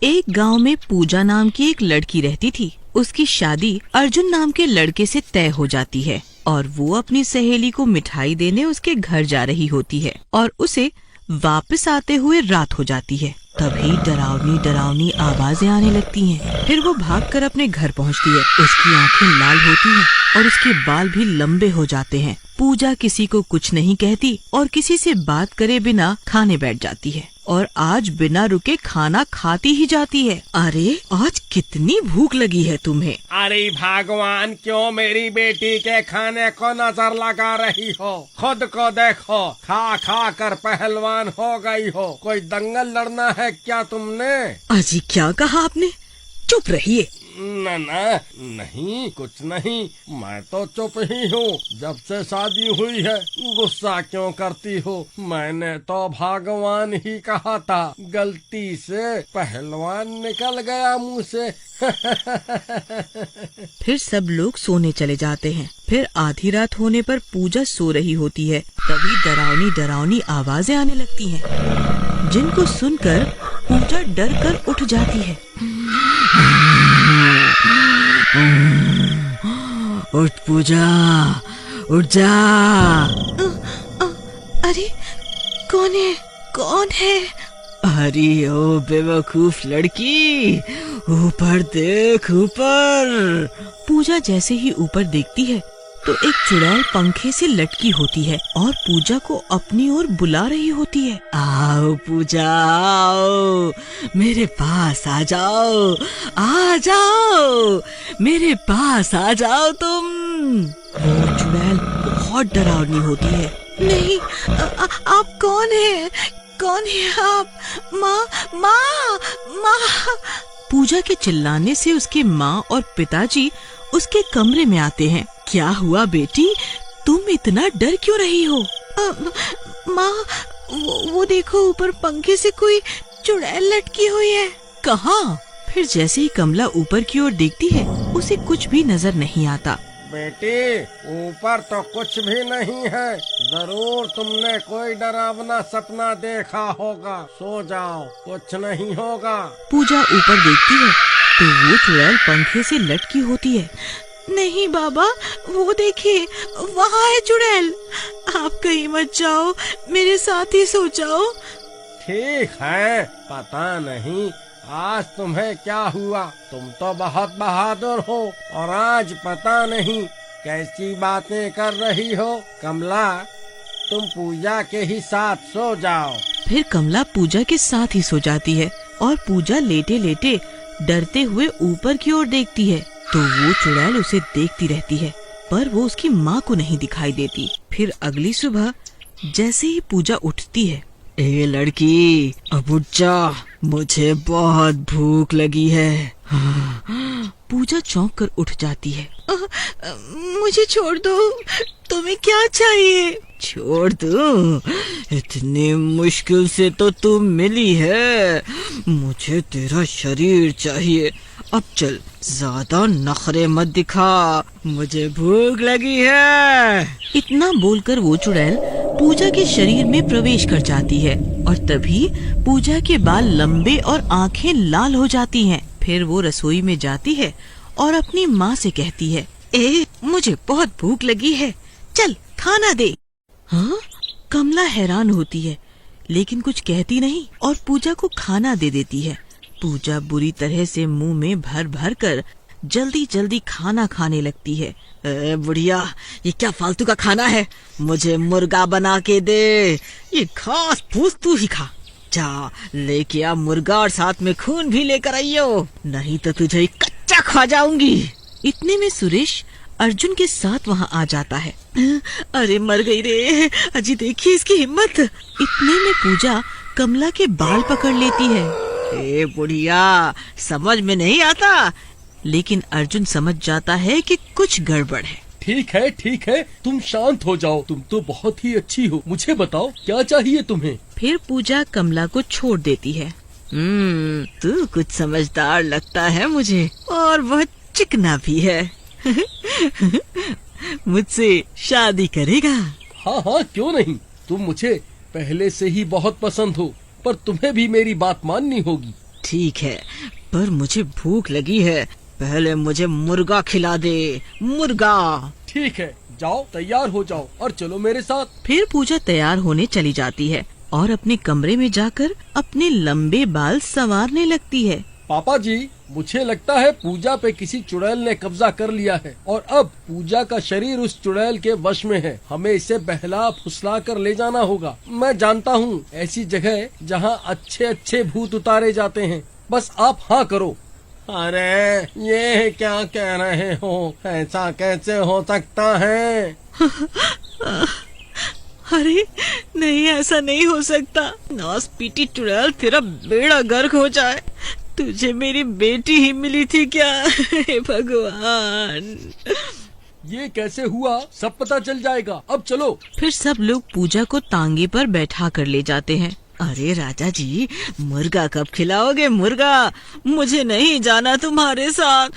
एक गांव में पूजा नाम की एक लड़की रहती थी। उसकी शादी अर्जुन नाम के लड़के से तय हो जाती है और वो अपनी सहेली को मिठाई देने उसके घर जा रही होती है और उसे वापस आते हुए रात हो जाती है। तभी डरावनी डरावनी आवाजें आने लगती हैं। फिर वो भागकर अपने घर पहुंचती है। उसकी आंखें लाल होती हैं और उसके बाल भी लंबे हो जाते हैं। पूजा किसी को कुछ नहीं कहती और किसी से बात करे बिना खाने बैठ जाती है और आज बिना रुके खाना खाती ही जाती है। अरे आज कितनी भूख लगी है तुम्हें? अरे भगवान, क्यों मेरी बेटी के खाने को नजर लगा रही हो? खुद को देखो, खा खा कर पहलवान हो गई हो। कोई दंगल लड़ना है क्या तुमने? अजी क्या कहा आपने? चुप रहिए। न नहीं, कुछ नहीं, मैं तो चुप ही हूँ। जब से शादी हुई है गुस्सा क्यों करती हो? मैंने तो भगवान ही कहा था, गलती से पहलवान निकल गया मुँह से। फिर सब लोग सोने चले जाते हैं। फिर आधी रात होने पर पूजा सो रही होती है। तभी डरावनी डरावनी आवाजें आने लगती हैं, जिनको सुनकर पूजा डर कर उठ जाती है। उठ पूजा, उठ जा। अरे कौन है? कौन है? अरे ओ बेवकूफ लड़की, ऊपर देख, ऊपर। पूजा जैसे ही ऊपर देखती है तो एक चुड़ैल पंखे से लटकी होती है और पूजा को अपनी ओर बुला रही होती है। आओ पूजा, आओ, मेरे पास आ जाओ, आ जाओ, मेरे पास आ जाओ तुम। वो चुड़ैल बहुत डरावनी होती है। नहीं, आप कौन है? कौन है आप? माँ, माँ, माँ। पूजा के चिल्लाने से उसके माँ और पिताजी उसके कमरे में आते हैं। क्या हुआ बेटी, तुम इतना डर क्यों रही हो? माँ, वो देखो, ऊपर पंखे से कोई चुड़ैल लटकी हुई है। कहाँ? फिर जैसे ही कमला ऊपर की ओर देखती है उसे कुछ भी नजर नहीं आता। बेटी, ऊपर तो कुछ भी नहीं है। जरूर तुमने कोई डरावना सपना देखा होगा। सो जाओ, कुछ नहीं होगा। पूजा ऊपर देखती है तो वो चुड़ैल पंखे से लटकी होती है। नहीं बाबा, वो देखिए, वहाँ है चुड़ैल। आप कहीं मत जाओ, मेरे साथ ही सो जाओ। ठीक है, पता नहीं आज तुम्हें क्या हुआ। तुम तो बहुत बहादुर हो और आज पता नहीं कैसी बातें कर रही हो। कमला, तुम पूजा के ही साथ सो जाओ। फिर कमला पूजा के साथ ही सो जाती है और पूजा लेटे लेटे डरते हुए ऊपर की ओर देखती है तो वो चुड़ैल उसे देखती रहती है, पर वो उसकी माँ को नहीं दिखाई देती। फिर अगली सुबह जैसे ही पूजा उठती है, ए लड़की, अब उठ जा, मुझे बहुत भूख लगी है। पूजा चौंक कर उठ जाती है। मुझे छोड़ दो, तुम्हें क्या चाहिए? छोड़ दो? इतनी मुश्किल से तो तू मिली है, मुझे तेरा शरीर चाहिए। अब चल, ज्यादा नखरे मत दिखा, मुझे भूख लगी है। इतना बोलकर वो चुड़ैल पूजा के शरीर में प्रवेश कर जाती है और तभी पूजा के बाल लंबे और आंखें लाल हो जाती हैं। फिर वो रसोई में जाती है और अपनी माँ से कहती है, मुझे बहुत भूख लगी है, चल खाना दे। हाँ? कमला हैरान होती है लेकिन कुछ कहती नहीं और पूजा को खाना दे देती है। पूजा बुरी तरह से मुंह में भर भर कर जल्दी जल्दी खाना खाने लगती है। बुढ़िया, ये क्या फालतू का खाना है? मुझे मुर्गा बना के दे। ये घास फूस तू ही खा। जा, लेके आ मुर्गा और साथ में खून भी लेकर आइयो, नहीं तो तुझे कच्चा खा जाऊंगी। इतने में सुरेश अर्जुन के साथ वहाँ आ जाता है। अरे मर गई रे, अजी देखिए इसकी हिम्मत। इतने में पूजा कमला के बाल पकड़ लेती है। ए बुढ़िया, समझ में नहीं आता? लेकिन अर्जुन समझ जाता है कि कुछ गड़बड़ है। ठीक है, तुम शांत हो जाओ। तुम तो बहुत ही अच्छी हो। मुझे बताओ क्या चाहिए तुम्हें? फिर पूजा कमला को छोड़ देती है। तू कुछ समझदार लगता है मुझे, और बहुत चिकना भी है। मुझसे शादी करेगा? हाँ, क्यों नहीं। तुम मुझे पहले से ही बहुत पसंद हो, पर तुम्हें भी मेरी बात माननी होगी। ठीक है, पर मुझे भूख लगी है। पहले मुझे मुर्गा खिला दे, मुर्गा। ठीक है, जाओ तैयार हो जाओ और चलो मेरे साथ। फिर पूजा तैयार होने चली जाती है और अपने कमरे में जाकर अपने लंबे बाल संवारने लगती है। पापा जी, मुझे लगता है पूजा पे किसी चुड़ैल ने कब्जा कर लिया है और अब पूजा का शरीर उस चुड़ैल के वश में है। हमें इसे बहला फुसला कर ले जाना होगा। मैं जानता हूँ ऐसी जगह जहाँ अच्छे अच्छे भूत उतारे जाते हैं। बस आप हाँ करो। अरे ये क्या कह रहे हो? ऐसा कैसे हो सकता है? अरे नहीं, ऐसा नहीं हो सकता। नास पीटी चुड़ैल, तेरा बेड़ा गर्क हो जाए। तुझे मेरी बेटी ही मिली थी क्या? हे भगवान। ये कैसे हुआ सब पता चल जाएगा। अब चलो। फिर सब लोग पूजा को तांगे पर बैठा कर ले जाते हैं। अरे राजा जी, मुर्गा कब खिलाओगे? मुर्गा, मुझे नहीं जाना तुम्हारे साथ।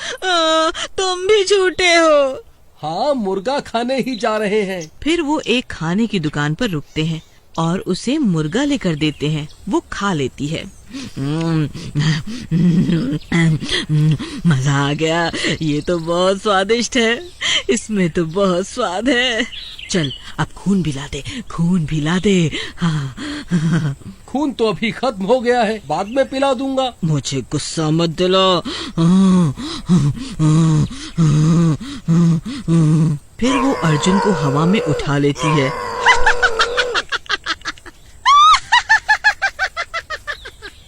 तुम भी झूठे हो। हाँ, मुर्गा खाने ही जा रहे हैं। फिर वो एक खाने की दुकान पर रुकते हैं और उसे मुर्गा लेकर देते हैं। वो खा लेती है। मजा आ गया, ये तो बहुत स्वादिष्ट है। इसमें तो बहुत स्वाद है। चल अब खून भी ला दे, खून भी ला दे। हाँ। खून तो अभी खत्म हो गया है, बाद में पिला दूंगा। मुझे गुस्सा मत दिला। फिर वो अर्जुन को हवा में उठा लेती है।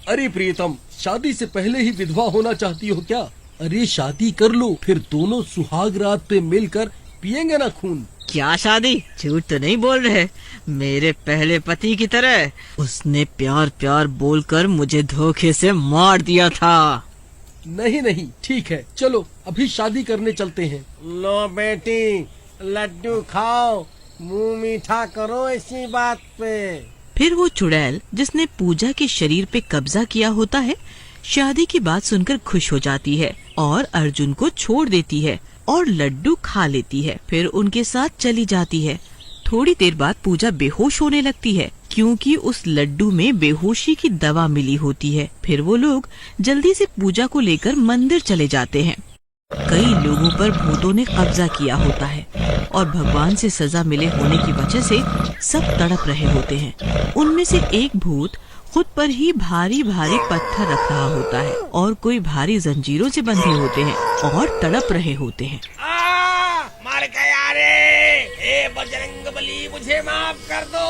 अरे प्रियतम, शादी से पहले ही विधवा होना चाहती हो क्या? अरे शादी कर लो, फिर दोनों सुहाग रात पे मिलकर पियेंगे ना खून। क्या शादी? झूठ तो नहीं बोल रहे? मेरे पहले पति की तरह। उसने प्यार प्यार बोलकर मुझे धोखे से मार दिया था। नहीं नहीं, ठीक है, चलो अभी शादी करने चलते हैं। लो बेटी, लड्डू खाओ, मुंह मीठा करो इसी बात पे। फिर वो चुड़ैल जिसने पूजा के शरीर पे कब्जा किया होता है, शादी की बात सुनकर खुश हो जाती है और अर्जुन को छोड़ देती है और लड्डू खा लेती है। फिर उनके साथ चली जाती है। थोड़ी देर बाद पूजा बेहोश होने लगती है क्योंकि उस लड्डू में बेहोशी की दवा मिली होती है। फिर वो लोग जल्दी से पूजा को लेकर मंदिर चले जाते हैं। कई लोगों पर भूतों ने कब्जा किया होता है और भगवान से सजा मिले होने की वजह से सब तड़प रहे होते हैं। उनमें से एक भूत खुद पर ही भारी भारी पत्थर रख रहा होता है और कोई भारी जंजीरों से बंधे होते हैं और तड़प रहे होते हैं। मर गया रे! हे बजरंगबली, मुझे माफ कर दो।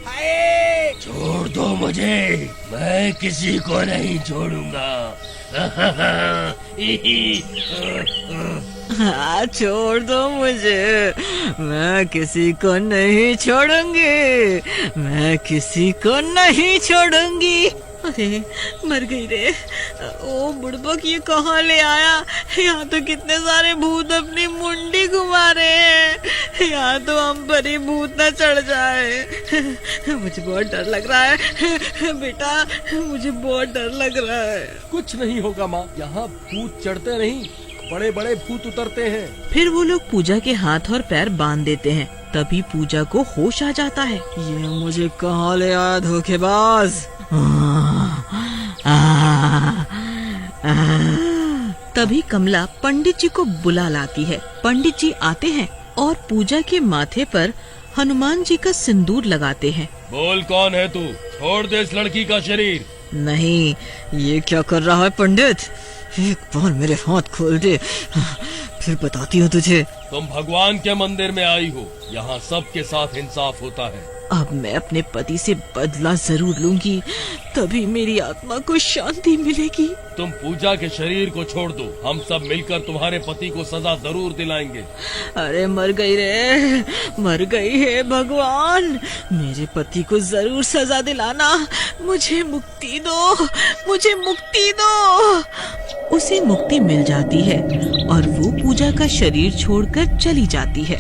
हाय! छोड़ दो मुझे, मैं किसी को नहीं छोड़ूंगा। हाँ, छोड़ दो मुझे, मैं किसी को नहीं छोड़ूंगी, मैं किसी को नहीं छोड़ूंगी। अरे मर गई रे। ओ बुड़बक, ये कहाँ ले आया? यहाँ तो कितने सारे भूत अपनी मुंडी घुमा रहे हैं। यहाँ तो हम पर ही भूत न चढ़ जाए। मुझे बहुत डर लग रहा है बेटा, मुझे बहुत डर लग रहा है। कुछ नहीं होगा माँ, यहाँ भूत चढ़ते नहीं, बड़े बड़े भूत उतरते हैं। फिर वो लोग पूजा के हाथ और पैर बांध देते हैं। तभी पूजा को होश आ जाता है। ये मुझे कहाँ ले आया धोखेबाज। तभी कमला पंडित जी को बुला लाती है। पंडित जी आते हैं और पूजा के माथे पर हनुमान जी का सिंदूर लगाते हैं। बोल, कौन है तू? छोड़ दे इस लड़की का शरीर। नहीं, ये क्या कर रहा है पंडित? एक बार मेरे हाथ खोल दे, फिर बताती हूँ तुझे। तुम भगवान के मंदिर में आई हो, यहाँ सबके साथ इंसाफ होता है। अब मैं अपने पति से बदला जरूर लूंगी, तभी मेरी आत्मा को शांति मिलेगी। तुम पूजा के शरीर को छोड़ दो, हम सब मिलकर तुम्हारे पति को सजा जरूर दिलाएंगे। अरे मर गई रे, मर गई है भगवान, मेरे पति को जरूर सजा दिलाना। मुझे मुक्ति दो, मुझे मुक्ति दो। उसे मुक्ति मिल जाती है और वो पूजा का शरीर छोड़कर चली जाती है।